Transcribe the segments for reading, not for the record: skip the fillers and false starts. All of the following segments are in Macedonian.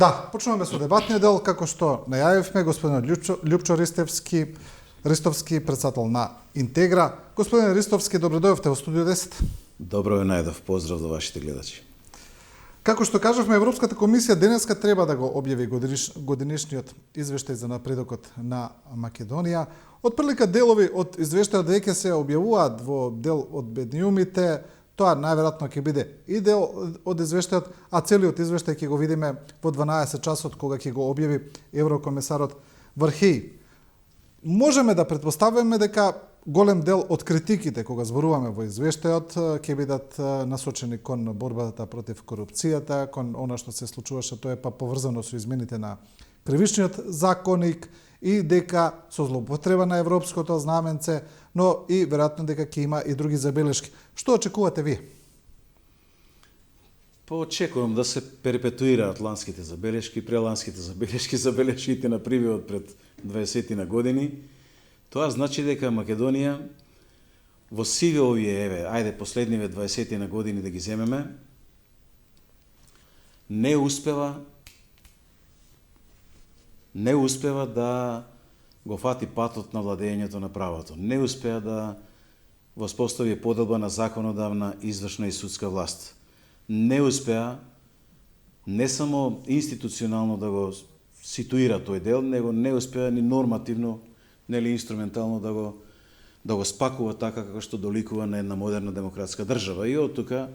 Да, почнуваме со дебатниот дел, како што најавивме господинот Љупчо Ристовски, председател на Интегра. Господин Ристовски, добро дојдовте во студио 10. Добро ве најдов, поздрав до вашите гледачи. Како што кажавме, Европската комисија денеска треба да го објави годинишниот извештај за напредокот на Македонија. Отприлика делови од извештајот веќе се објавуваат во дел од бедниумите. Тоа најверојатно ќе биде и дел од извештајот, а целиот извештај ќе го видиме во 12 часот кога ќе го објави еврокомесарот Вархеи. Можеме да претпоставиме дека голем дел од критиките кога зборуваме во извештајот ќе бидат насочени кон борбата против корупцијата, кон она што се случуваше, тоа е па поврзано со измените на кривичниот законник и дека со злоупотреба на европското знаменце, но и веројатно дека ќе има и други забелешки. Што очекувате вие? Очекувам да се перпетуираат ланските забелешки, преланските забелешки, забелешките на привиот пред 20 на години. Тоа значи дека Македонија во сиве овие, ајде последниве 20 на години да ги земеме, не успева да го фати патот на владењето на правото. Не успеа да воспостави поделба на законодавна, извршна и судска власт. Не успеа не само институционално да го ситуира тој дел, него не успеа ни нормативно, нели инструментално да го спакува така како што доликува на една модерна демократска држава. И од тука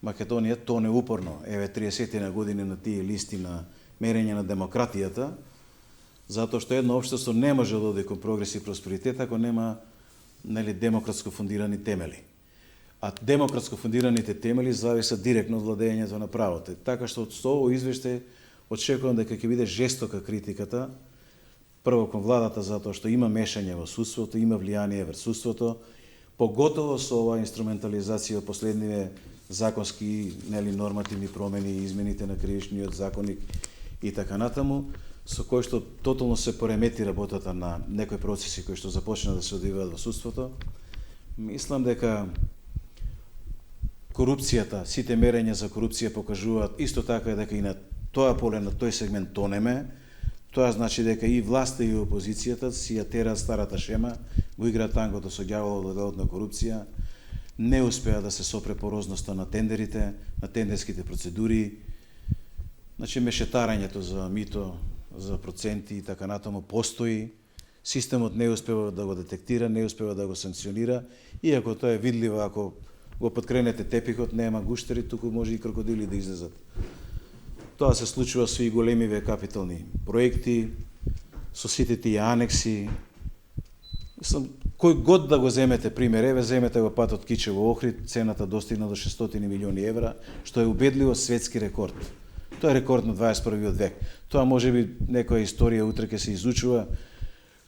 Македонија тоне упорно. Еве 30 на години на тие листи на мерење на демократијата, затоа што едно општество не може да оди кон прогрес и просперитет ако нема демократско фундирани темели. А демократско фундираните темели зависат директно од владењето на правото. Така што од овој извештај очекувам дека ќе биде жестока критиката, прво кон владата затоа што има мешање во судството, има влијание врз судството, поготово со оваа инструментализација од последниве законски нормативни промени, измените на кривичниот законник и така натаму, со кој што тотално се поремети работата на некои процеси кои што започна да се одвиваат во судството. Мислам дека корупцијата, сите мерења за корупција покажуваат исто така дека и на тоа поле, на тој сегмент тонеме. Тоа значи дека и власта и опозицијата си ја тера старата шема, го игра тангото со ѓаволот во делот на корупција, не успеа да се сопре порозноста на тендерите, на тендерските процедури, значи мешетарањето за мито, за проценти и така натаму постои. Системот не успева да го детектира, не успева да го санкционира, иако тоа е видливо, ако го подкренете тепихот, нема гуштери, туку може и крокодили да излезат. Тоа се случува со и големиве капитални проекти, со сите тие анекси. Кој год да го земете пример, еве земете го патот Кичево-Охрид, цената достигна до 600 милиони евра, што е убедливо светски рекорд. Тоа е рекорд на 21. век. Тоа може би некоја историја утре ќе се изучува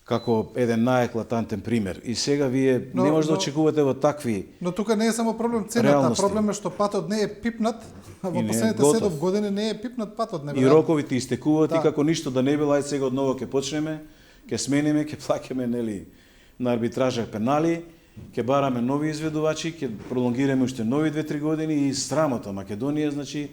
како еден најеклатантен пример. И сега вие не може да очекувате во такви. Но тука не е само проблем цената, реалности. Проблем е што патот не е пипнат, во последните 7 години не е пипнат патот, И роковите истекуваат и како ништо да не било, ајде сега одново ќе почнеме, ќе смениме, ќе плаќаме на арбитража пенали, ќе бараме нови изведувачи, ќе пролонгираме уште нови 2-3 години и срамота Македонија, значи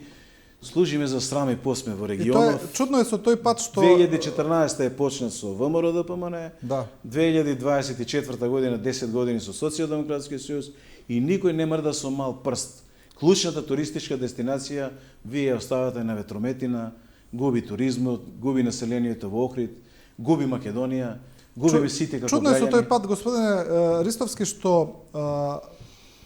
служиме за срам и посмев во регионот. Чудно е со тој пат што 2014 е почна со ВМРО ДПМН, да. 2024 година 10 години со Социјалдемократскиот сојуз и никој не мрда со мал прст. Клучната туристичка дестинација вие оставате на ветрометина, губи туризмот, губи населението во Охрид, губи Македонија, губи сите како граѓани. Чудно е со тој пат, господине Ристовски, што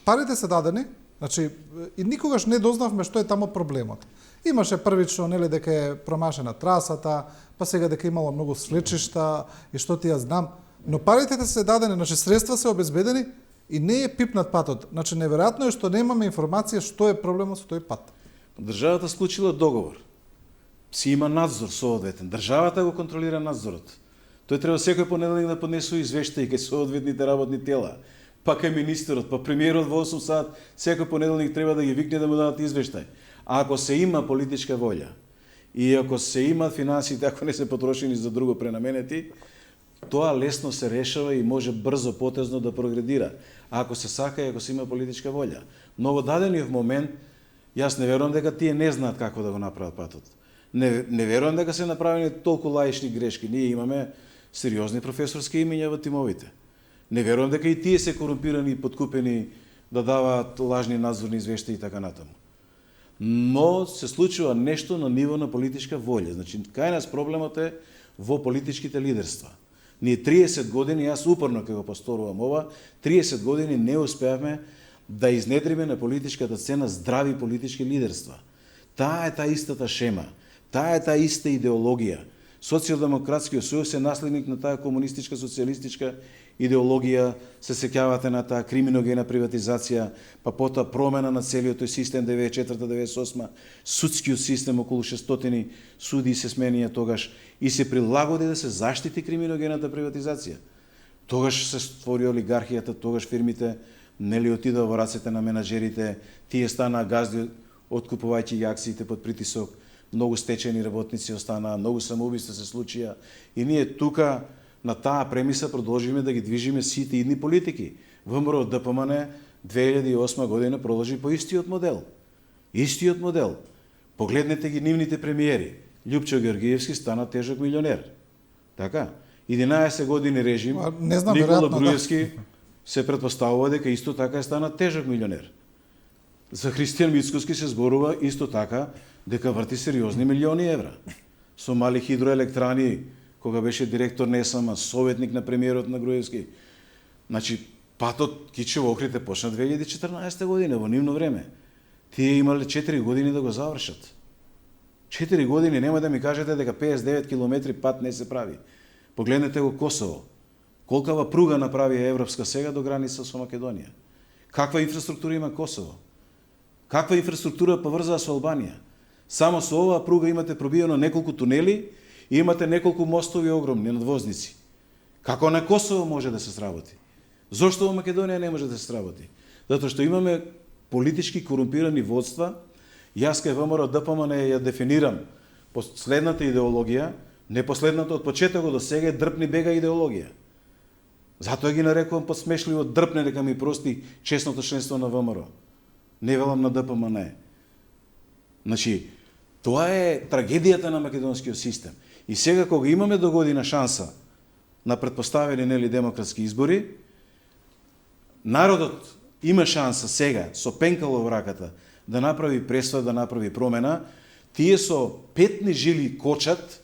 парите се дадени, значи и никогаш не дознавме што е тамо проблемот. Имаше првично дека е промашена трасата, па сега дека имало многу свлечишта и што ти ја знам, но парите се дадени, значи средства се обезбедени и не е пипнат патот. Значи неверојатно е што немаме информација што е проблемот со тој пат. Државата склучила договор. Си има надзор соодветен. Државата го контролира надзорот. Тој треба секој понеделник да поднесува извештаи кај соодветните работни тела. Па кај министерот, па премиерот во 8 сат, секој понеделник треба да ги викне да му дадат извештај. А ако се има политичка волја и ако се имат финансите, ако не се потрошени за друго пренаменети, тоа лесно се решава и може брзо, потезно да прогредира. А ако се сака и ако се има политичка волја. Но во дадениот момент, јас не верувам дека тие не знаат како да го направат патот. Не верувам дека се направени толку лаични грешки. Ние имаме сериозни професорски имиња во тимовите. Не верувам дека и тие се корумпирани и подкупени да даваат лажни надзорни извештаи и така натаму. Но се случува нешто на ниво на политичка волја. Значи, кај нас проблемот е во политичките лидерства. Ние 30 години, јас упорно ќе го посторувам ова, 30 години не успеавме да изнедриме на политичката сцена здрави политички лидерства. Таа е таа истата шема, таа е таа иста идеологија. Социјалдемократскиот сојуз е наследник на таа комунистичка, социјалистичка идеологија, се сеќавате на таа криминогена приватизација, па потоа промена на целиот тој систем 94-98, судскиот систем околу 600 суди се сменија тогаш и се прилагоди да се заштити криминогената приватизација. Тогаш се створи олигархијата, тогаш фирмите нели отидоа во рацете на менаџерите, тие станаа газди откупувајќи ги акциите под притисок, многу стечени работници останаа, многу самоубиства се случија и ние тука на таа премиса продолжиме да ги движиме сите идни политики. ВМРО ДПМН 2008 година продолжи по истиот модел. Истиот модел. Погледнете ги нивните премиери. Љупчо Георгиевски стана тежок милионер. Така? 11 години режим, не знам, Никола веројатно, Груевски се претпоставува дека исто така стана тежок милионер. За Христијан Мицкоски се зборува исто така дека врти сериозни милиони евра. Со мали хидроелектрани, кога беше директор на ЕСМ, советник на премиерот на Груевски. Значи, патот Кичево Охрид почна 2014 година, во нивно време. Тие имале 4 години да го завршат. 4 години, нема да ми кажете дека 59 километри пат не се прави. Погледнете го Косово. Колкава пруга направи европска сега до граница со Македонија? Каква инфраструктура има Косово? Каква инфраструктура поврзаа со Албанија? Само со оваа пруга имате пробиено неколку тунели и имате неколку мостови огромни надвозници. Како на Косово може да се сработи? Зошто во Македонија не може да се сработи? Затоа што имаме политички корумпирани водства. Јас кај ВМРО ДПМН ја дефинирам последната идеологија, непоследната од почетокот до сега е дрпни бега идеологија. Затоа ги нарекувам подсмешливо дрпне, дека ми прости честното членство на ВМРО. Не велам на ДПМН. Значи, тоа е трагедијата на македонскиот систем. И сега кога имаме до година шанса на претпоставени нели демократски избори, народот има шанса сега со пенкало во раката да направи пресуда, да направи промена, тие со петни жили кочат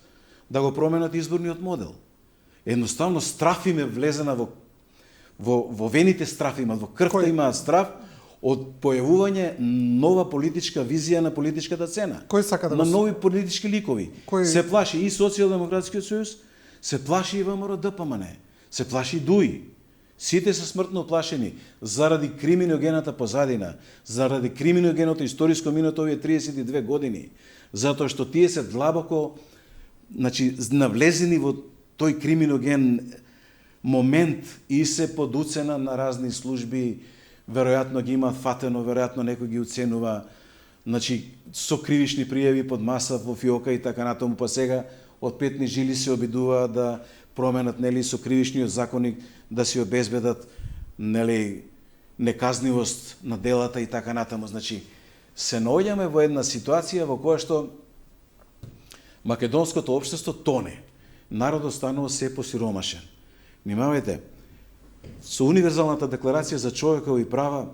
да го променат изборниот модел. Едноставно страф им е влезена во вените, страф имат, во крвта имаат страф од појавување нова политичка визија на политичката цена. Кој сака да на нови политички ликови. Се плаши и Социјалдемократскиот сојуз, се плаши и ВМРО ДПМН, се плаши и ДУИ. Сите се смртно плашени заради криминогената позадина, заради криминогеното историско минато овие 32 години, затоа што тие се длабоко навлезени во тој криминоген момент и се под уцена на разни служби, веројатно ги имаат фатено, веројатно некој ги уценува, со кривични пријави под маса во фиока и така натаму, па сега од петни жили се обидуваат да променат нели со кривичниот законник да си обезбедат нели неказнивост на делата и така натаму. Значи се наоѓаме во една ситуација во која што македонското општество тоне. Народот станува се посиромашен. Внимавајте, со универзалната декларација за човекови права,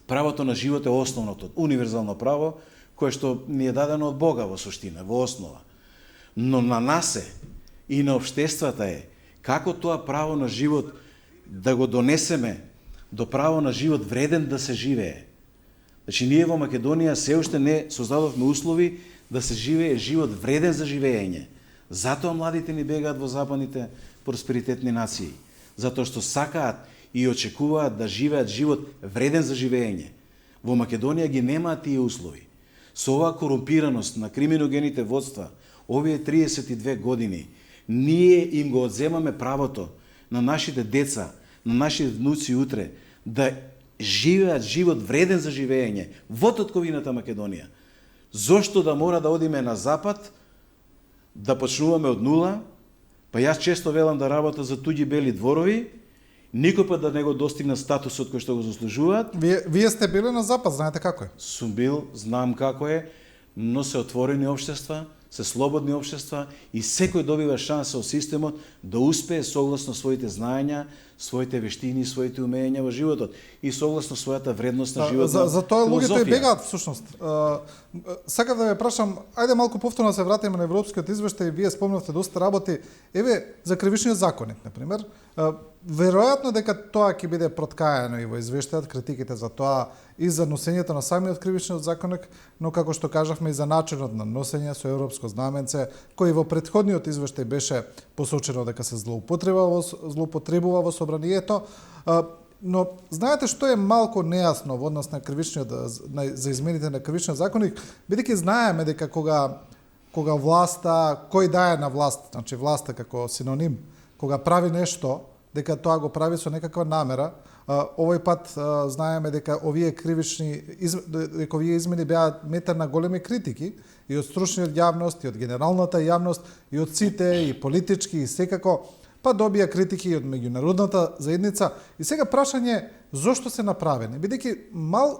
правото на живот е основното, универзално право, кое што ни е дадено од Бога во суштина, во основа. Но на нас е и на општествата е како тоа право на живот да го донесеме до право на живот вреден да се живее. Значи, ние во Македонија се уште не создадовме услови да се живее живот вреден за живење. Затоа младите ни бегаат во западните просперитетни нации. Затоа што сакаат и очекуваат да живеат живот вреден за живење. Во Македонија ги немаат тие услови. Со оваа корумпираност на криминогените водства, овие 32 години, ние им го одземаме правото на нашите деца, на нашите внуци утре, да живеат живот вреден за живење во татковината Македонија. Зошто да мора да одиме на запад, да почнуваме од нула, па јас често велам да работа за туѓи бели дворови, никој пат да не го достигна статусот кој што го заслужуваат. Вие сте били на запад, знаете како е? Сум бил, знам како е, но се отворени општества, се слободни општества и секој добива шанса од системот да успее согласно своите знаења, своите вештини, своите умења во животот и согласно својата вредност на животот. За тоа луѓето и бегаат всушност. Сакав да ве прашам, ајде малку повторно се вратиме на европскиот извештај, вие спомнавте доста работи, еве за кривичниот законник на пример. Веројатно дека тоа ќе биде проткаено и во извештајот, критиките за тоа и за носењето на самиот кривичниот законник, но како што кажавме и за начинот на носење со европско знаменце, кој во претходниот извештај беше посочено дека се злоупотребува во собранието. Но знаете што е малку нејасно во однос на кривичниот за измените на кривичниот законник, бидејќи знаеме дека кога власта, кој дае на власт, значи власта како синоним, кога прави нешто, дека тоа го прави со некаква намера. Овој пат знаеме дека овие измени беа метар на големи критики и од стручниот јавност, и од генералната јавност, и од сите, и политички, и секако, па добија критики и од меѓународната заедница. И сега прашање зошто се направени, бидејќи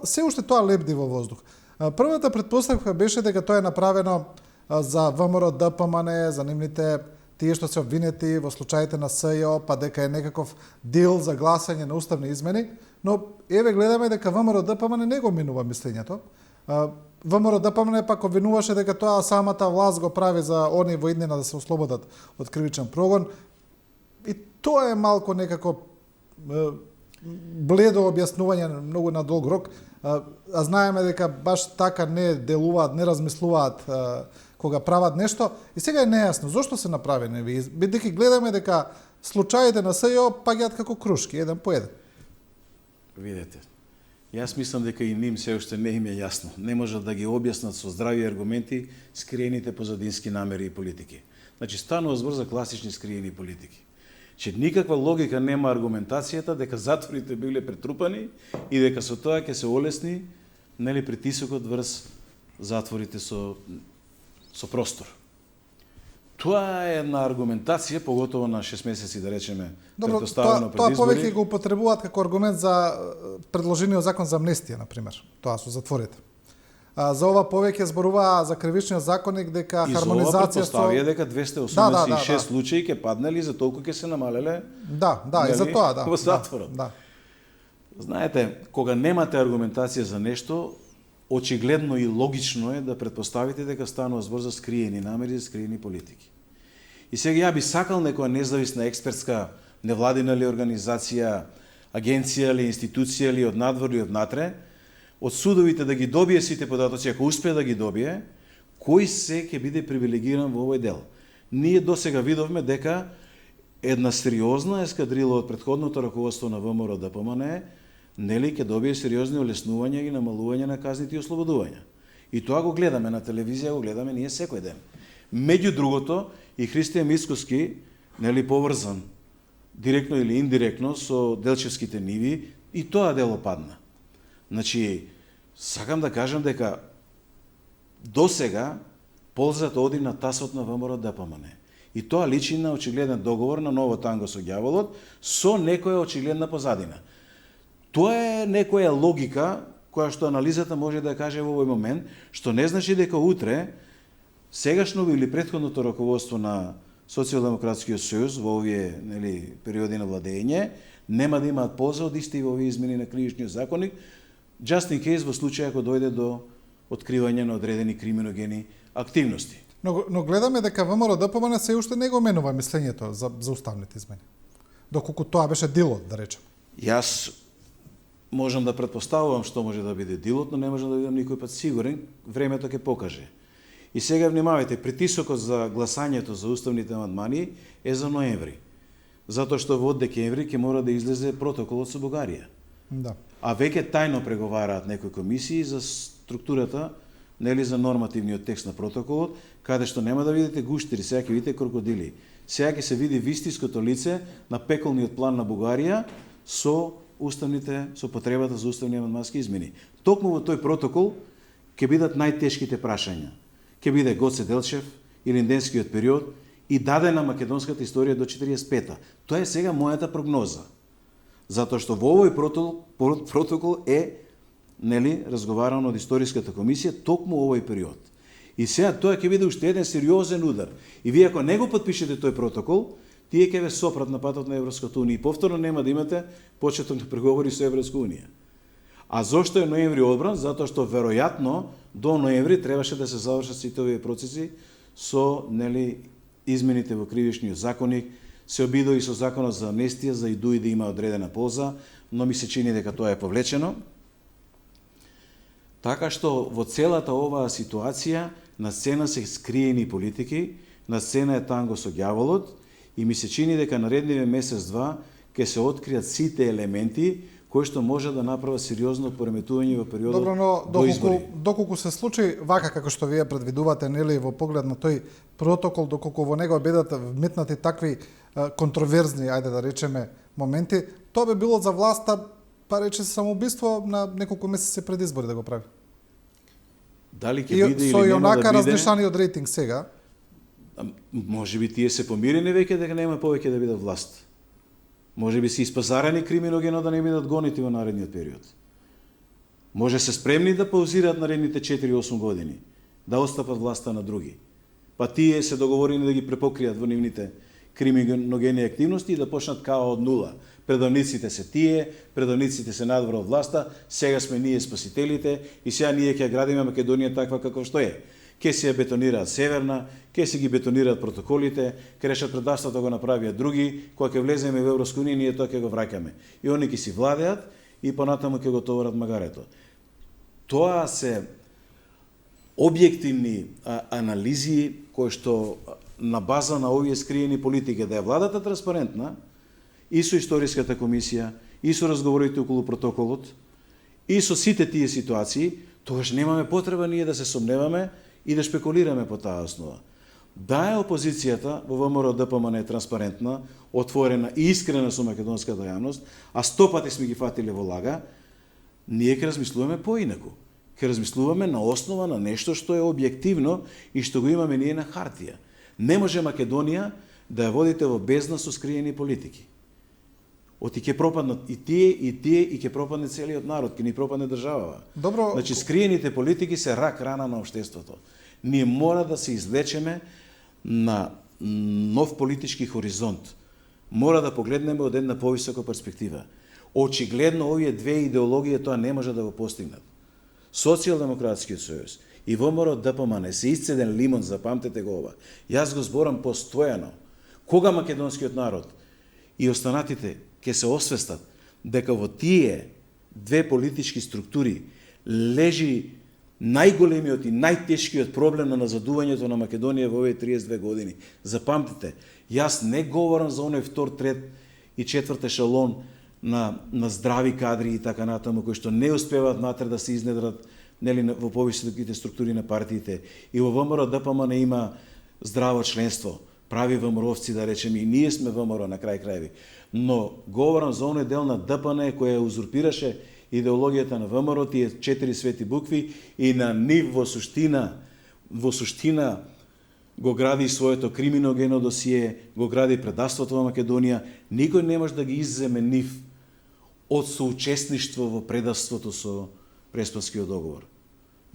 се уште тоа лебди во воздух. Првата претпоставка беше дека тоа е направено за ВМРО ДПМН, за нивните тие што се обвинети во случаите на СЈО, па дека е некаков дел за гласање на уставни измени, но еве гледаме дека ВМРО ДПМН не го минува мислењето. ВМРО ДПМН пак обвинуваше дека тоа самата власт го прави за они во иднина да се ослободат од кривичен прогон. И тоа е малку некако бледо објаснување многу на долг рок. А знаеме дека баш така не делуваат, не размислуваат кога прават нешто, и сега е нејасно зошто се направени, бидејќи гледаме дека случаите на СЈО паѓаат како крушки, еден по еден. Видете, јас мислам дека и ним се уште не им е јасно. Не можат да ги објаснат со здрави аргументи скриените позадински намери и политики. Значи, станува збор за класични скриени политики. Че никаква логика нема аргументацијата дека затворите биле претрупани и дека со тоа ќе се олесни притисокот врз затворите со простор. Тоа е една аргументација, поготово на 6 месеци, да речеме, претпоставено пред избори. Тоа повеќе го употребуваат како аргумент за предложениот закон за амнестија, на пример. Тоа со затворите. За ова повеќе зборуваа за кривичниот законник дека хармонизација со... И за ова дека 286 случаи ќе паднали, за толку ќе се намалеле... и за тоа, во затворот. Знаете, кога немате аргументација за нешто, очигледно и логично е да претпоставите дека станува збор за скриени намери, за скриени политики. И сега ја би сакал некоја независна експертска невладина ли организација, агенција или институција или од надвор или од натре, од судовите да ги добие сите податоци, ако успее да ги добие, кој се ќе биде привилегиран во овој дел. Ние досега видовме дека една сериозна ескадрила од претходното раководство на ВМРО ДПМН ќе добие сериозни олеснувања и намалување на казните и ослободувања. И тоа го гледаме на телевизија, го гледаме ние секој ден. Меѓу другото, и Христијан Мицкоски, поврзан директно или индиректно со Делчевските ниви, и тоа дело падна. Значи, сакам да кажам дека досега ползата оди на тасот на ВМРО ДПМН. И тоа личи на очигледен договор на ново танго со ѓаволот со некоја очигледна позадина. Тоа е некоја логика која што анализата може да каже во овој момент, што не значи дека утре сегашно или претходното раководство на Социјалдемократскиот сојуз во овие периоди на владење нема да имаат полза од исти овие измени на кривичниот законник, just in case во случај ако дојде до откривање на одредени криминогени активности. Но гледаме дека ВМРО ДПМН се уште не го менува мислењето за уставните измени. Доколку тоа беше делот, да речем. Јас можам да претпоставувам што може да биде делот, но не можам да бидам никој пат сигурен, времето ќе покаже. И сега внимавајте, притисокот за гласањето за уставните амандмани е за ноември. Затоа што во декември ќе мора да излезе протоколот со Бугарија. Да. А веќе тајно преговараат некои комисии за структурата, за нормативниот текст на протоколот, каде што нема да видите гуштери, сега ќе видите крокодили. Сега ќе се види вистинското лице на пеколниот план на Бугарија со потребата за уставни амандмански измени. Токму во тој протокол ќе бидат најтешките прашања. Ќе биде Гоце Делчев, Илинденскиот период и дадена македонската историја до 45-та. Тоа е сега мојата прогноза. Затоа што во овој протокол е разговарано од историската комисија токму овој период. И сега тоа ќе биде уште еден сериозен удар. И вие ако не го подпишете тој протокол, тие ќе ве сопрат на патот на Европската унија и повторно нема да имате почеток на преговори со Европска унија. А зошто е ноември одбран? Затоа што веројатно до ноември требаше да се завршат сите овие процеси со измените во кривичниот законник, се обидува и со законот за амнестија, за и да има одредена полза, но ми се чини дека тоа е повлечено. Така што во целата оваа ситуација на сцена се скриени политики, на сцена е танго со ѓаволот и ми се чини дека наредниве месец-два ќе се откријат сите елементи кои што може да направат сериозно пореметување во периодот Добро, но до избори. доколку се случи вака како што вие предвидувате, нели, во поглед на тој протокол, доколку во него бидат вметнати такви контроверзни, ајде да речеме, моменти, тоа би било за власта, па рече самоубиство на неколку месеци пред избори да го прави. Дали ќе биде или со нема онака да биде? размешаниот рейтинг сега. Може би тие се помирени веќе дека нема повеќе да бидат власт. Може би се испазарани криминогено да не бидат гонити во наредниот период. Може се спремни да паузираат наредните 4-8 години, да отстапат власта на други. Па тие се договорени да ги препокријат во нивните криминогени активности и да почнат као од нула. Предавниците се тие, предавниците се надвор од власта, сега сме ние спасителите и сега ние ќе градиме Македонија таква како што е. Ке се ја бетонираат Северна, ке се ги бетонираат протоколите, ке решат предавството да го направиат други, кога ќе влеземе во Европска унија, ние тоа ќе го враќаме. И они ќе си владеат и понатаму ќе го товарат магарето. Тоа се објективни анализи кои што на база на овие скриени политики да е владата транспарентна и со историската комисија, и со разговорите околу протоколот, и со сите тие ситуации, тогаш немаме потреба ние да се сомневаме и да шпекулираме по таа основа. Да е опозицијата во ВМРО ДПМН е транспарентна, отворена и искрена со македонската јавност, а 100 пати сме ги фатиле во лага, ние ќе размислуваме поинаку. Ќе размислуваме на основа на нешто што е објективно и што го имаме ние на хартија. Не може Македонија да ја водите во бездна со скриени политики. Оти ќе пропаднат и тие и ќе пропадне целиот народ, ќе ни пропадне државава. Добро. Значи скриените политики се рак рана на општеството. Ние мора да се извлечеме на нов политички хоризонт. Мора да погледнеме од една повисока перспектива. Очигледно овие две идеологии тоа не може да го постигнат. Социјалдемократскиот сојуз и ВМРО ДПМН се исцеден лимон, запамтете го ова. Јас го зборам постојано. Кога македонскиот народ и останатите ќе се освестат дека во тие две политички структури лежи најголемиот и најтешкиот проблем на назадувањето на Македонија во овие 32 години. Запамтите, јас не говорам за оној втор, трет и четврт ешелон на здрави кадри и така натаму, кои што не успеваат натре да се изнедрат во повисоките структури на партиите. И во ВМРО ДПМН има здраво членство, прави ВМРО-овци, да речеме, и ние сме ВМРО на крај крајви. Но говорам за оној дел на ДПН која узурпираше идеологијата на ВМРО, тие 4 свети букви, и на нив во суштина го гради своето криминогено досие, го гради предавството во Македонија. Никој не може да ги изземе нив од соучесништво во предавството со Преспанскиот договор.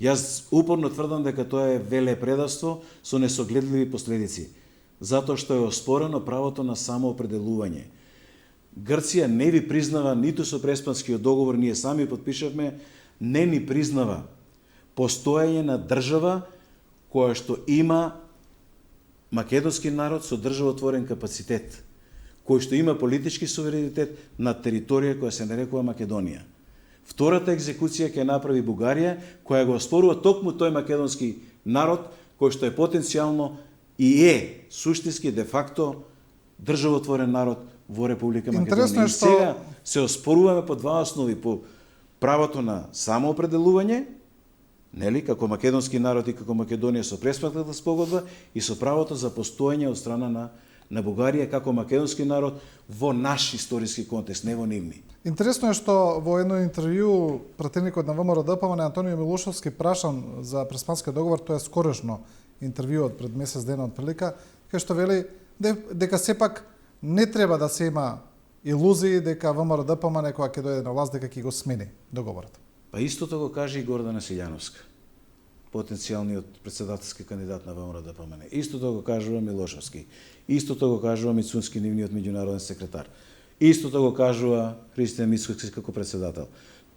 Јас упорно тврдам дека тоа е веле предавство со несогледливи последици, затоа што е оспорено правото на самоопределување. Грција не ви признава ниту со Преспанскиот договор, ние сами подпишавме, не ни признава постоење на држава која што има македонски народ со државотворен капацитет, кој што има политички суверенитет на територија која се нарекува Македонија. Втората екзекуција ќе направи Бугарија, која го оспорува токму тој македонски народ, кој што е потенцијално и е суштински де факто државотворен народ во Република Македонија. И сега се оспоруваме по два основи, по правото на самоопределување, нели, како македонски народ и како Македонија со Преспанската спогодба, и со правото за постоење од страна на Бугарија како македонски народ во наш историски контекст, не во нивни. Интересно е што во едно интервју пратеникот на ВМРО ДПМН Антонио Милошовски прашан за Преспанскиот договор, тоа е скорошно интервју од пред месец дена од прилика, кај што вели дека сепак не треба да се има илузии дека ВМРО ДПМН кога ќе дојде на власт дека ќе го смени договорот. Па истото го кажа и Гордана Силјановска. потенцијалниот председателски кандидат на ВМРО ДПМН. Истото го кажува Милошевски. Истото го кажува Мицунски, нивниот меѓународен секретар. Истото го кажува Христијан Мицунски како председател.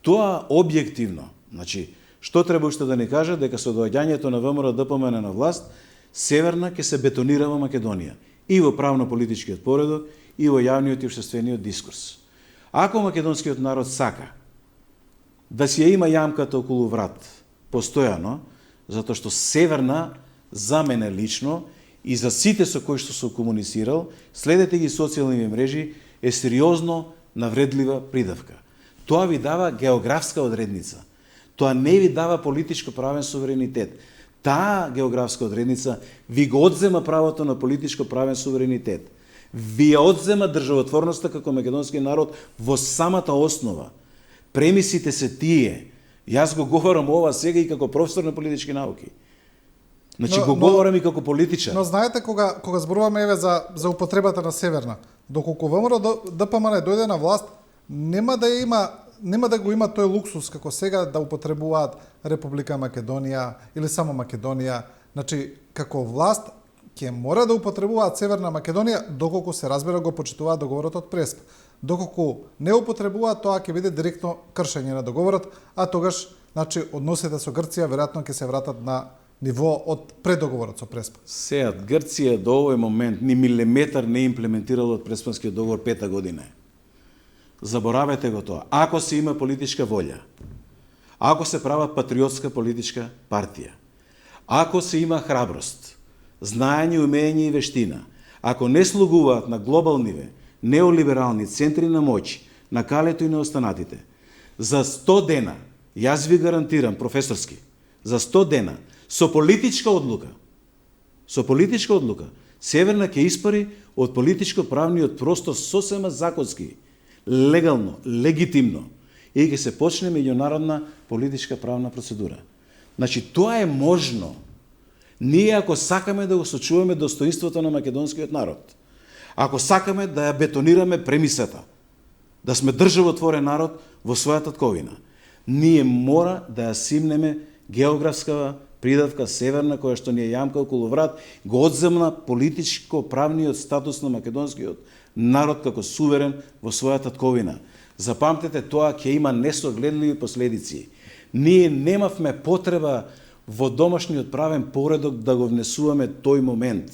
Тоа објективно, значи, што треба уште да ни каже, дека со доаѓањето на ВМРО ДПМН на власт, Северна ќе се бетонира во Македонија. И во правно-политичкиот поредок, и во јавниот и општествениот дискурс. Ако македонскиот народ сака да си ја има јамката околу врат постојано, затоа што Северна, за мене лично, и за сите со кои што сум комуницирал, следете ги социјални мрежи, е сериозно навредлива придавка. Тоа ви дава географска одредница. Тоа не ви дава политичко-правен суверенитет. Таа географска одредница ви го одзема правото на политичко-правен суверенитет. Ви ја одзема државотворноста како македонски народ во самата основа. Премисите се тие. Јас го говорам ова сега и како професор на политички науки. Значи го говорам и како политичар. Но знаете, кога зборуваме еве за употребата на Северна, доколку ВМРО ДПМН дојде на власт, нема да го има тој луксус како сега да употребуваат Република Македонија или само Македонија. Значи, како власт ќе мора да употребуваат Северна Македонија доколку се разбира го почитуваат договорот од Преспа. Доколку не употребуваат, тоа ќе биде директно кршење на договорот, а тогаш, значи, односите со Грција веројатно ќе се вратат на ниво од преддоговорот со Преспа. Сега, Грција до овој момент ни милиметар не имплементирала од Преспанскиот договор 5-та година. Заборавете го тоа. Ако се има политичка волја, ако се права патриотска политичка партија, ако се има храброст, знаење, умење и вештина, ако не слугуваат на глобалниве, неолиберални центри на моќ, на калето и на останатите, за 100 дена, јас ви гарантирам, професорски, за 100 дена, со политичка одлука, Северна ќе испари од политичко-правниот простор сосема законски, легално, легитимно, и ќе се почне меѓународна политичка правна процедура. Значи, тоа е можно. Ние, ако сакаме да го сочуваме достоинството на македонскиот народ, ако сакаме да ја бетонираме премисата, да сме државотворен народ во својата тковина, ние мора да ја симнеме географска придавка Северна, која што ни е јамка околу врат, го одземна политичко-правниот статус на македонскиот народ како суверен во својата тковина. Запамтете, тоа ќе има несогледливи последици. Ние немавме потреба во домашниот правен поредок да го внесуваме тој момент.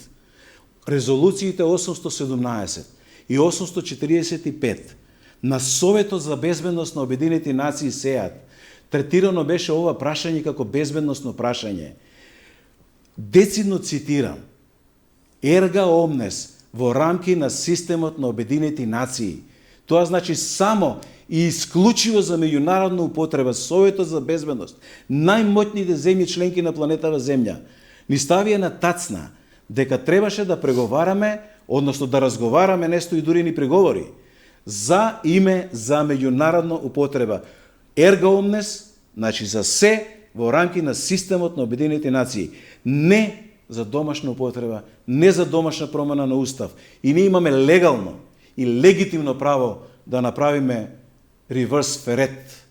Резолуциите 817 и 845 на Советот за безбедност на Обединети нации СЕАТ третирано беше ова прашање како безбедносно прашање. Децидно цитирам: Ерга омнес, во рамки на системот на Обединети нации. Тоа значи само и исклучиво за меѓународна употреба. Советот за безбедност, најмоćните земји членки на планетава Земја, ни ставија на тацна дека требаше да преговараме, односно да разговараме, несто и дури ни преговори, за име за меѓународна употреба. Ерга омнес, значи за се во рамки на системот на Обединети нации. Не за домашна употреба, не за домашна промена на устав. И ние имаме легално и легитимно право да направиме реверс ферет.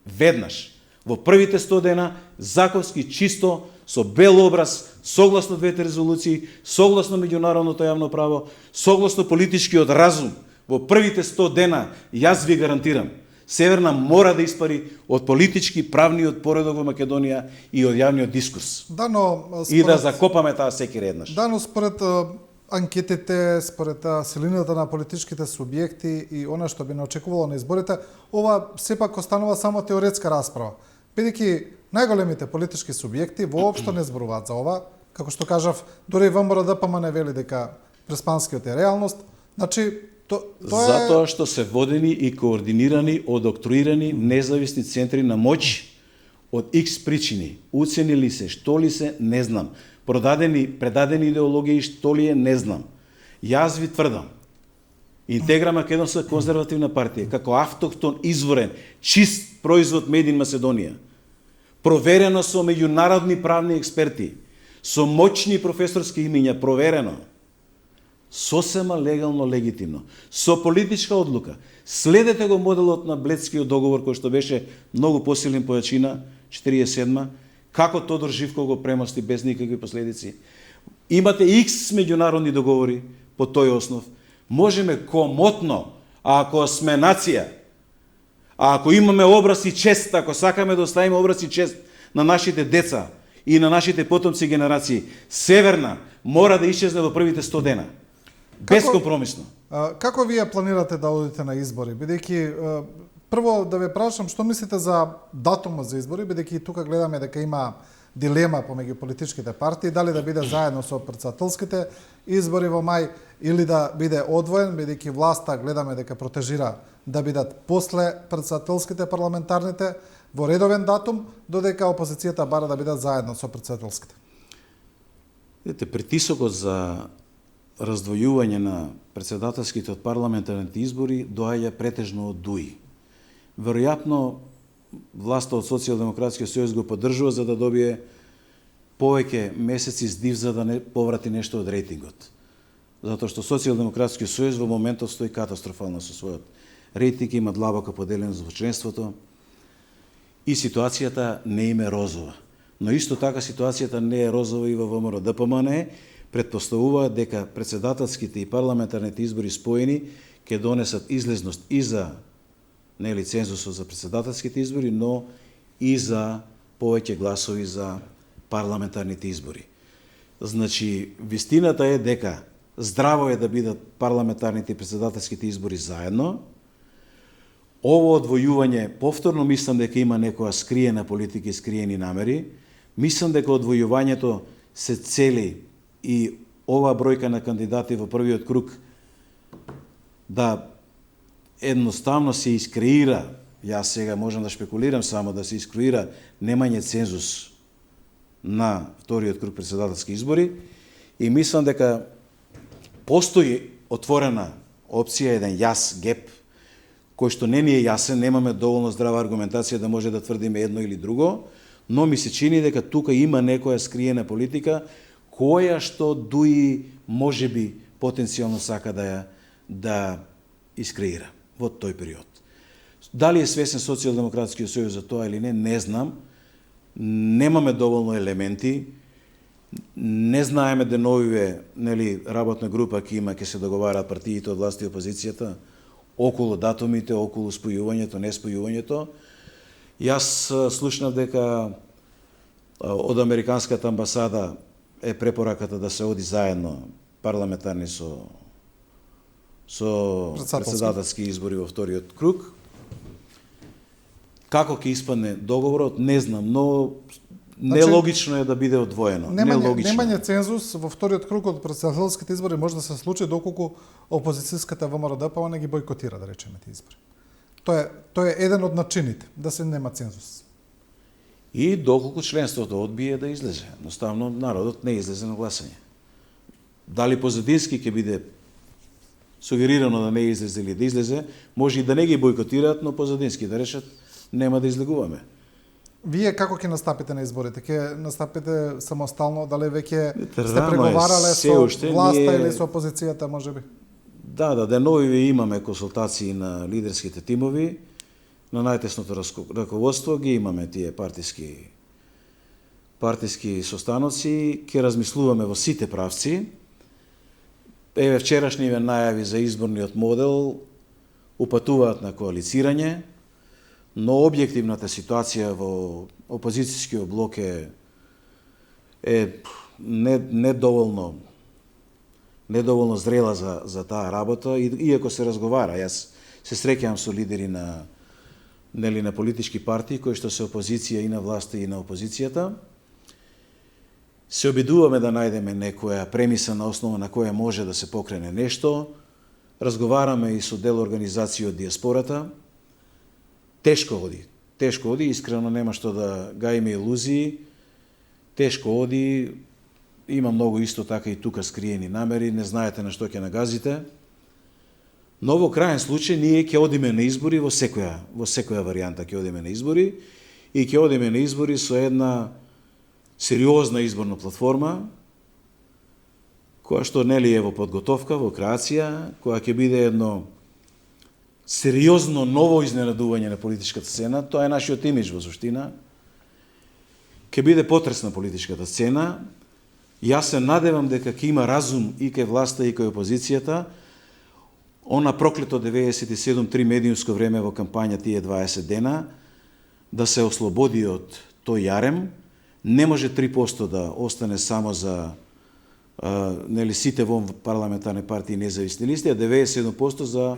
Веднаш, во првите 100 дена, законски чисто, со бел образ, согласно двете резолуции, согласно меѓународното јавно право, согласно политичкиот разум, во првите 100 дена, јас ви гарантирам, Северна мора да испари од политички правниот поредок во Македонија и од јавниот дискурс. Да, но И да закопаме таа секој еднаш. Да, но според анкетите, според силината на политичките субјекти и она што би не очекувало на изборите, ова сепак останува само теоретска расправа. Бидејќи најголемите политички субјекти воопшто не зборуваат за ова, како што кажав, дури ВМРО ДПМН вели дека преспанскиот е реалност. Значи, тоа е... Затоа што се водени и координирани од октруирани независни центри на моќ од X причини. Уценили се, што ли се, не знам. Предадени идеологии, што ли е, не знам. Јас ви тврдам, Интегра Македонска конзервативна партија, како автохтон, изворен, чист производ Made in Macedonија, проверено со меѓународни правни експерти, со моćни професорски имиња, проверено, сосема легално, легитимно, со политичка одлука. Следете го моделот на Бледскиот договор, кој што беше многу посилен по јачина, 47-ма, Како Тодор Живков го премости без никакви последици. Имате X меѓународни договори по тој основ. Можеме комотно, а ако сме нација, а ако имаме образ и чест, ако сакаме да оставиме образ и чест на нашите деца и на нашите потомци генерации, Северна мора да исчезне во првите 100 дена. Безкомпромисно. Како вие планирате да одите на избори? Бидејќи прво да ве прашам што мислите за датумот за избори, бидејќи тука гледаме дека има дилема помеѓу политичките партии, дали да биде заедно со претседателските избори во мај или да биде одвоен, бидејќи власта гледаме дека протежира да бидат после претседателските парламентарните во редовен датум, додека опозицијата бара да бидат заедно со претседателските. Видите, притисокот за раздвојување на претседателските од парламентарните избори доаѓа претежно од ДУИ. Веројатно власта од Социјалдемократскиот сојуз го поддржува за да добие повеќе месеци здив за да не поврати нешто од рейтингот. Затоа што Социјалдемократскиот сојуз во моментот стои катастрофално со својот рейтинг, има длабока поделеност во членството и ситуацијата не им е розова. Но исто така ситуацијата не е розова и во ВМРО ДПМН, предпоставува дека претседателските и парламентарните избори споени ќе донесат излезност и за нели цензусот за претседателските избори, но и за повеќе гласови за парламентарните избори. Значи, вистината е дека здраво е да бидат парламентарните и претседателските избори заедно. Ово одвојување, повторно мислам дека има некоја скриена политика и скриени намери. Мислам дека одвојувањето се цели и оваа бројка на кандидати во првиот круг да едноставно се искреира, јас сега можам да шпекулирам само, да се искреира немање цензус на вториот круг претседателски избори и мислам дека постои отворена опција, еден јас геп, кој што не ни е јасен, немаме доволно здрава аргументација да може да тврдиме едно или друго, но ми се чини дека тука има некоја скриена политика која што ДУИ можеби потенцијално сака да искреира во тој период. Дали е свесен Социјалдемократскиот сојуз за тоа или не знам. Немаме доволно елементи. Не знаеме деновиве, нели, работна група ќе се договараат партиите од власт и опозицијата околу датумите, околу спојувањето, не спојувањето. Јас слушнав дека од Американската амбасада е препораката да се оди заедно парламентарни со претседателски избори во вториот круг. Како ќе испадне договорот, не знам, но нелогично е да биде одвоено. Немање цензус во вториот круг од претседателските избори може да се случи доколку опозицијската ВМРО ДПМН ги бойкотира, да речеме, тие избори. Тоа е еден од начините да се нема цензус. И доколку членството одбие да излезе. Едноставно народот не излезе на гласање. Дали позадински ќе биде сугерирано да не излезе или да излезе, може и да не ги бойкотираат, но позадински да решат нема да излегуваме. Вие како ќе настапите на изборите? Ќе настапите самостално, дали веќе сте преговарале со власта или со опозицијата, можеби? Да, деновиве имаме консултации на лидерските тимови, на најтесното раководство ги имаме тие партиски состаноци, ќе размислуваме во сите правци. Еве вчерашниве најави за изборниот модел упатуваат на коалицирање, но објективната ситуација во опозицијскиот блок е недоволно зрела за таа работа, иако се разговара. Јас се среќавам со лидери на политички партии кои што се опозиција и на власта и на опозицијата. Се обидуваме да најдеме некоја премиса на основа на која може да се покрене нешто. Разговараме и со дел организации од диаспората. Тешко оди, искрено нема што да гаиме илузии. Тешко оди, има многу исто така и тука скриени намери, не знаете на што ќе нагазите. Но во крајен случај ние ќе одиме на избори во секоја варијанта ќе одиме на избори и ќе одиме на избори со една сериозна изборна платформа која што нели е во подготовка, во креација, која ќе биде едно сериозно ново изненадување на политичката сцена. Тоа е нашиот имидж во суштина. ќе биде потресна политичката сцена. Јас се надевам дека ќе има разум и кај власта и кај опозицијата. Она проклето 97 3 медиумско време во кампања тие 20 дена да се ослободи од тој јарем. Не може 3% да остане само за нели сите во парламентарни партии и независни листи, а 97% за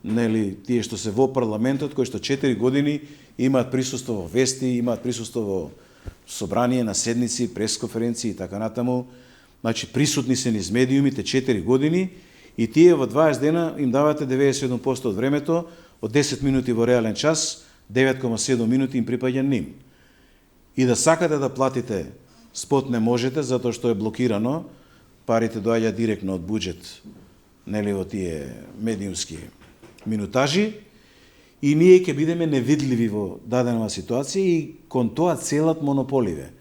нели тие што се во парламентот, кои што 4 години имаат присуство во вести, имаат присуство во собрание на седници, пресконференции и така натаму. Значи присутни се низ медиумите 4 години и тие во 20 дена им давате 97% од времето, од 10 минути во реален час, 9,7 минути им припаѓа ним. И да сакате да платите спот не можете, затоа што е блокирано, парите доаѓаат директно од буџет, нели во тие медиумски минутажи, и ние ќе бидеме невидливи во дадена ситуација и кон тоа целат монополиве.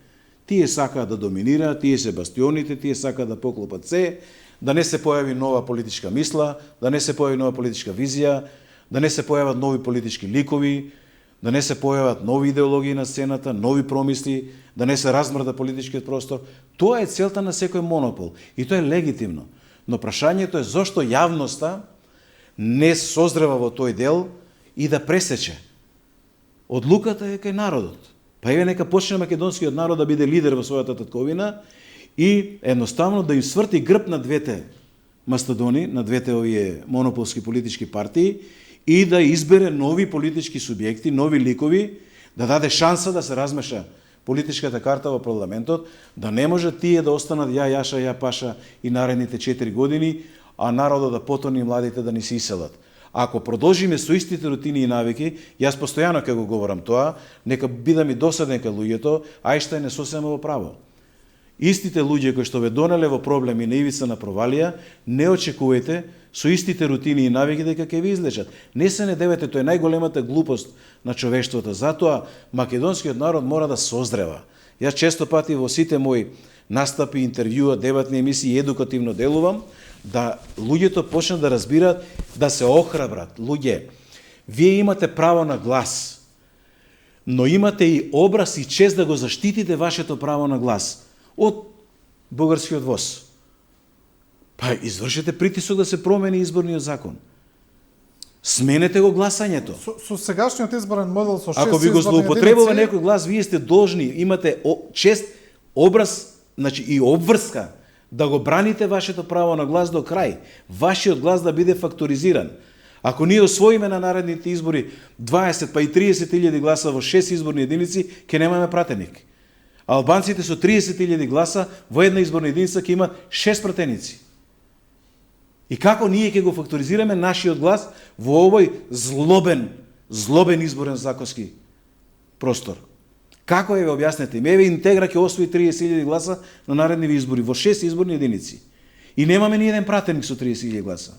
Тие сакаат да доминираат, тие се бастионите, тие сакаат да поклопат се, да не се појави нова политичка мисла, да не се појави нова политичка визија, да не се појават нови политички ликови, да не се појават нови идеологии на сцената, нови промисли, да не се размрда политичкиот простор. Тоа е целта на секој монопол и тоа е легитимно. Но прашањето е зошто јавноста не созрева во тој дел и да пресече. Одлуката е кај народот. Па еве нека почне македонскиот народ да биде лидер во својата татковина и едноставно да им сврти грб на двете мастодони, на двете овие монополски политички партии и да избере нови политички субјекти, нови ликови, да даде шанса да се размеша политичката карта во парламентот, да не може тие да останат ја Јаша, ја Паша и наредните 4 години, а народот да потони и младите да ни се иселат. Ако продолжиме со истите рутини и навики, јас постојано ќе го говорам тоа, нека бидам и досаден кај луѓето, Ајнштајн е сосема во право. Истите луѓе кои што ве донеле во проблеми на ивица на провалија, не очекувајте со истите рутини и навики дека ќе ви излечат. Не се не девете, тоа е најголемата глупост на човештвото. Затоа македонскиот народ мора да созрева. Јас често пати во сите мои настапи, интервјуа, дебатни емисии едукативно делувам да луѓето почнат да разбираат, да се охрабрат. Луѓе, вие имате право на глас, но имате и образ и чест да го заштитите вашето право на глас од бугарскиот ВОС. Па извршете притисок да се промени изборниот закон. Сменете го гласањето. Со сегашниот изборен модел со 6 Ако ви го злоупотребува некој глас, вие сте должни, имате чест, образ, значи и обврска да го браните вашето право на глас до крај. Вашиот глас да биде факторизиран. Ако ние освоиме на наредните избори 20 па и 30.000 гласа во 6 изборни единици, ќе немаме пратеник. Албанците со 30.000 гласа во една изборна единица ќе имат 6 пратеници. И како ние ќе го факторизираме нашиот глас во овој злобен изборен законски простор? Како е, објаснете ми? Еве Интегра ќе освои 30.000 гласа на наредни избори во 6 изборни единици. И немаме ни еден пратеник со 30.000 гласа.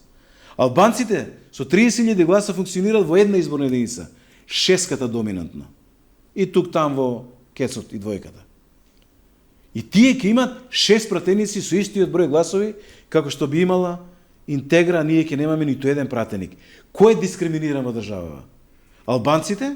Албанците со 30.000 гласа функционираат во една изборна единица, шеската доминантна. И тук там во кецот и двојката. И тие ќе имат 6 пратеници со истиот број гласови како што би имала Интегра, а ние ќе немаме ниту еден пратеник. Кој дискриминира во државава? Албанците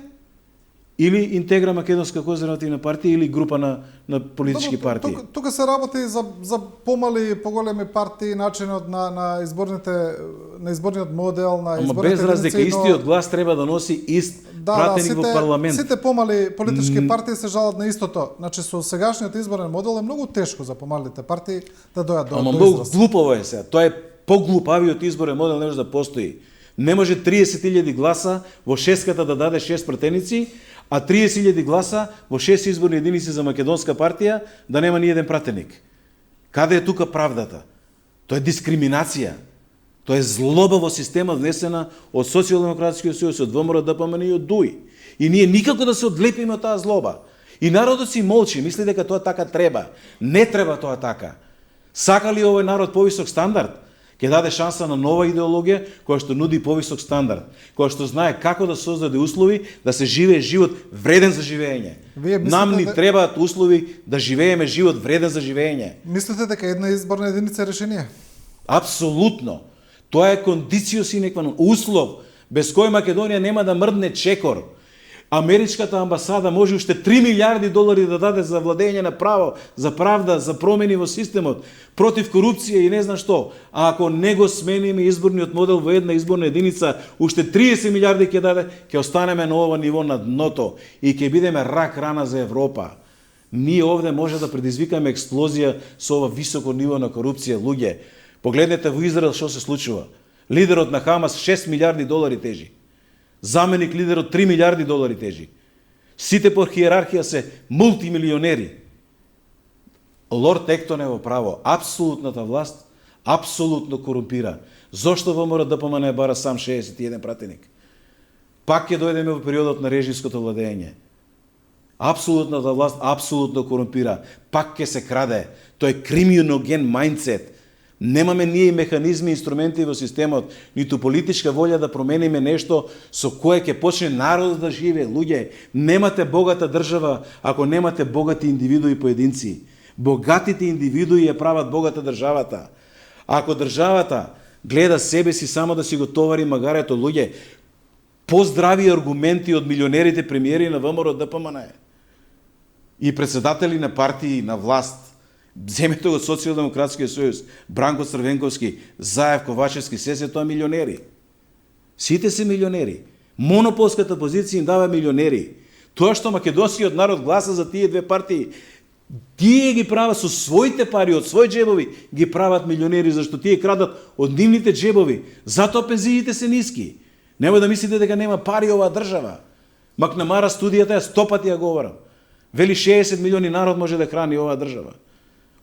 или Интегра Македонска конзервативна партија или група на политички партии? Тука се работи за помали, поголеми партии, начинот на изборниот модел, на изборните без разлика, истиот глас треба да носи ист пратеник во парламент. Сите помали политички партии се жалат на истото. Значи со сегашниот изборен модел е многу тешко за помалите партии да дојдат до израз. Ама многу глупово е сега. Тоа е поглупавиот изборен модел не може да постои. Не може 30.000 гласа во шеската да даде 6 пратеници, а 30.000 гласа во 6 изборни единици за македонска партија да нема ни еден пратеник. Каде е тука правдата? Тоа е дискриминација. Тоа е злоба во система внесена од Социјалдемократскиот сојуз, од ВМРО, ДПМН и од ДУИ. И ние никако да се одлепиме од таа злоба. И народот си молчи, мисли дека тоа така треба. Не треба тоа така. Сака ли овој народ повисок стандард? Ќе даде шанса на нова идеологија која што нуди повисок стандард, која што знае како да создаде услови да се живее живот вреден за живење. Нам ни требаат услови да живееме живот вреден за живење. Мислите дека една изборна единица е решение? Апсолутно. Тоа е кондицио sine qua non, услов без кој Македонија нема да мрдне чекор. Америчката амбасада може уште 3 милиарди долари да даде за владење на право, за правда, за промени во системот, против корупција и не знам што. А ако не го смениме изборниот модел во една изборна единица, уште 30 милиарди ќе даде, ќе останеме на ова ниво на дното и ќе бидеме рак рана за Европа. Ние овде може да предизвикаме експлозија со ова високо ниво на корупција, луѓе. Погледнете во Израел што се случува. Лидерот на Хамас 6 милиарди долари тежи. Заменик лидерот 3 милиарди долари тежи. Сите по хиерархија се мултимилионери. Лорд Ектон е во право. Апсолутната власт апсолутно корумпира. Зошто ВМРО ДПМН бара сам 61 пратеник? Пак ќе дојдеме во периодот на режимското владење. Апсолутната власт апсолутно корумпира. Пак ќе се краде. Тој е криминоген мајндсет. Немаме ние механизми и инструменти во системот, ниту политичка волја да промениме нешто со кое ќе почне народот да живее. Луѓе, немате богата држава ако немате богати индивидуи и поединци. Богатите индивидуи ја прават богата државата. Ако државата гледа себе си само да си го товари магарето, луѓе, поздрави аргументи од милионерите премиери на ВМРО ДПМН и председатели на партии на власт. Земете го Социјалдемократскиот сојуз, Бранко Црвенковски, Заев, Ковачевски, се тоа милионери. Сите се милионери. Монополската позиција им дава милионери. Тоа што македонскиот народ гласа за тие две партии, тие ги прават со своите пари, од своји джебови, ги прават милионери, зашто тие крадат од нивните джебови. Затоа пензиите се ниски. Нема да мислите дека нема пари оваа држава. Макнамара студијата ја 100 пати ја говорам. Вели 60 милиони народ може да храни оваа држава.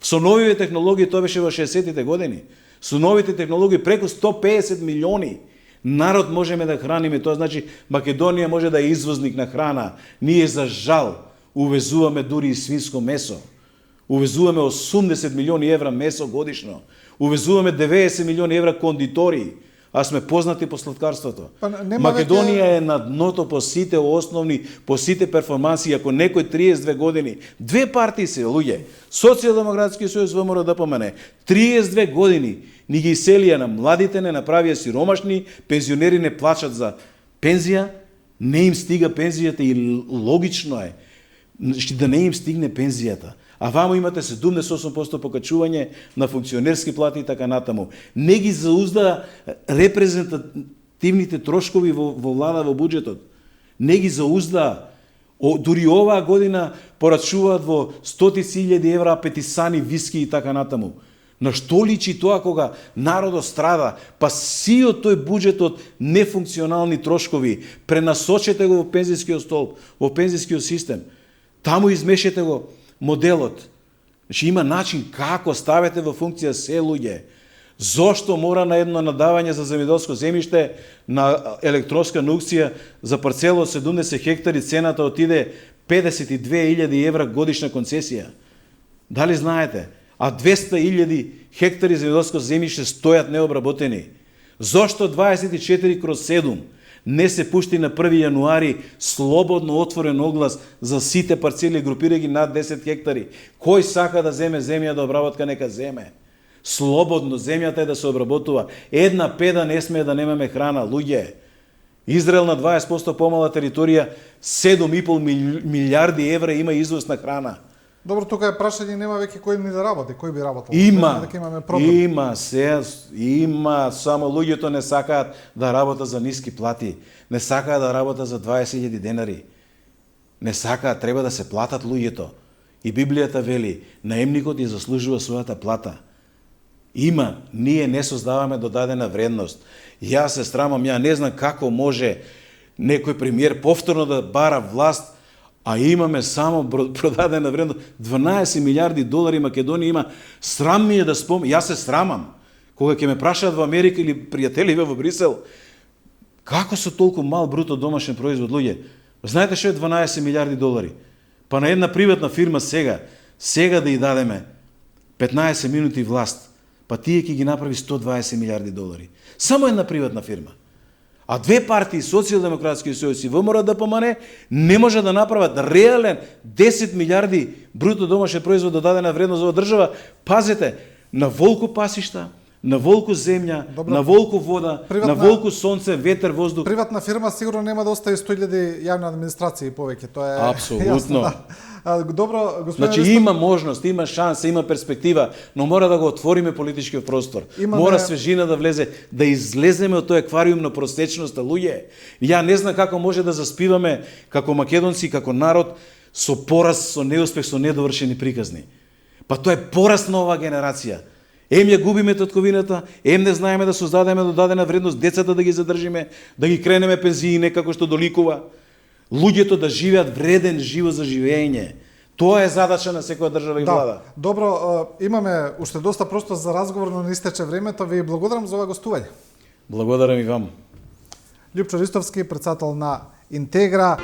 Со новите технологии, тоа беше во 60-тите години, со новите технологии преку 150 милиони народ можеме да храниме. Тоа значи Македонија може да е извозник на храна. Ние за жал увезуваме дури и свинско месо. Увезуваме 80 милиони евра месо годишно. Увезуваме 90 милиони евра кондитори, а сме познати по сладкарството. Македонија е на дното по сите основни, по сите перформанси. Ако некој 32 години, две партии се, луѓе, Социјалдемократски сојуз, ВМРО ДПМН, 32 години ни ги иселија на младите, не направија сиромашни, пензионери не плачат за пензија, не им стига пензијата и логично е да не им стигне пензијата. А вамо имате 78% покачување на функционерски плати и така натаму. Не ги заузда репрезентативните трошкови во влада, во буџетот. Не ги заузда. Дури оваа година порачуваат во 100.000 евра петисани, виски и така натаму. На што личи тоа кога народот страда? Па сиот тој буџет од нефункционални трошкови пренасочете го во пензискиот столб, во пензискиот систем. Таму измешете го моделот. Значи има начин како ставете во функција се, луѓе. Зошто мора на едно надавање за земјоделско земјиште на електронска аукција за парцела од 70 хектари цената отиде 52.000 евра годишна концесија? Дали знаете? А 200.000 хектари земјоделско земјиште стојат необработени. Зошто 24/7 не се пушти на 1 јануари слободно отворен оглас за сите парцели, групирајќи над 10 хектари? Кој сака да земе земја да обработка, нека земе. Слободно, земјата е да се обработува. Една педа не смее да немаме храна, луѓе. Израел на 20% помала територија, 7,5 милиарди евра има извоз на храна. Добро, тука е прашање, нема веќе кој ни да работи, кој би работел? Има, само луѓето не сакаат да работат за ниски плати, не сакаат да работат за 20.000 денари. Не сакаат, треба да се платат луѓето. И Библијата вели, наемникот ја заслужува својата плата. Има, ние не создаваме додадена вредност. Јас се срамам, ја не знам како може некој премиер повторно да бара власт, а имаме само продадена вредност. 12 милиарди долари Македонија има. Срам ми е да спомнам. Јас се срамам. Кога ќе ме прашаат во Америка или пријатели во Брисел, како со толку мал бруто домашен производ, луѓе? Знаете што е 12 милиарди долари? Па на една приватна фирма сега да ја дадеме 15 минути власт, па тие ќе ги направи 120 милиарди долари. Само една приватна фирма. А две партии, Социјалдемократски сојуз и ВМРО ДПМН, не може да направат реален 10 милиарди бруто домашен производ додадена вредност за држава. Пазете, на волку пасишта, на волку земја, Добро. на волку вода, Приватна- на волку сонце, ветер, воздух. Приватна фирма сигурно нема да остави 100.000 јавна администрација повеќе, тоа е Апсолутно. јасно, да. Добро, господине Значи Ристов, има можност, има шанса, има перспектива, но мора да го отвориме политичкиот простор. Имаме- Мора свежина да влезе, да излеземе од тој аквариум на простечноста, луѓе. Ја не знам како може да заспиваме како македонци, како народ, со пораз, со неуспех, со недовршени приказни. Па тоа е пораз на оваа генерација. Ем ја губиме татковината, ем не знаеме да создадеме додадена вредност, децата да ги задржиме, да ги кренеме пензии некако што доликува. Луѓето да живеат вреден живот за живење. Тоа е задача на секоја држава и влада. да, добро, имаме уште доста простор за разговор, но не истече времето. Ви благодарам за ова гостување. Благодарам и вам. Љупчо Ристовски, председател на Интегра.